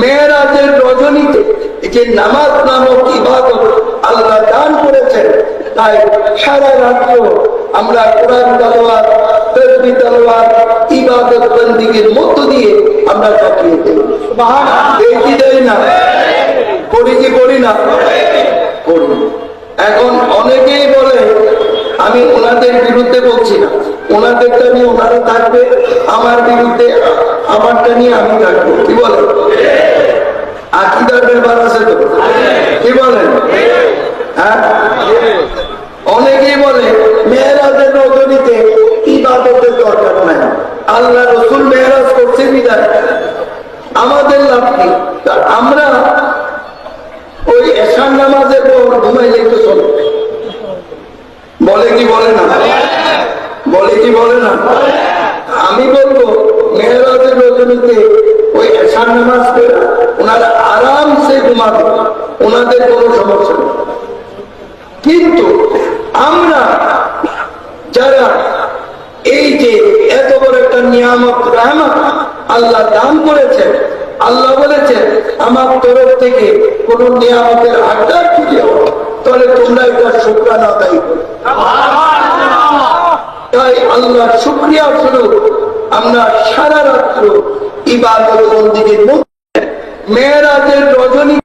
মেরাজের রজনীতে যে নামাজ নামক ইবাদত আল্লাহ দান করেছেন, তাই সারা রাত্র আমরা কোরআন তেলাওয়াত, তাসবিহ তেলাওয়াত, ইবাদত বন্দেগীর মধ্য দিয়ে আমরা কাটিয়ে দেই। সুবহানাল্লাহ। দেখি দেই না? করি কি করি না? করি। এখন অনেকেই বলে, আমি ওনাদের বিরুদ্ধে বলছি না, ওনাদেরটা নিয়ে ওনারা থাকবে, আমার বিরুদ্ধে আমারটা নিয়ে আমি থাকবো। কি বলেন? আকীদার ব্যাপার আছে তো, কি বলেন? হ্যাঁ, অনেকেই বলে মেরাজের রজনীতে ইবাদতের দরকার নাই, আল্লাহ রাসূল মেরাজ করছে বিদায় আমাদের লাভ কি? আমরা ওই এশার নামাজের পর ঘুমাইলে তো চলে, বলে কি বলে না? বলে কি বলে না? আমি বলবো মেরাজের রজনীতে ওই এশার নামাজ পড়ে ওনারা আরামসে ঘুমাবে, ওনাদের কোনো সমস্যা নেই। কিন্তু আমরা যারা এই যে এত বড় একটা নিয়ামত রহমত আল্লাহ দান করেছেন, আল্লাহ বলেছেন আমার তরফ থেকে কোন নিয়ামতের আড্ডার খুঁজে, তাহলে তোমরা এটা শুকরানা আদায় করো। তাই আল্লাহ শুকরিয়া স্বরূপ আমরা সারা রাত্র ইবাদত বন্দেগীর মধ্যে মেরাজের রজনী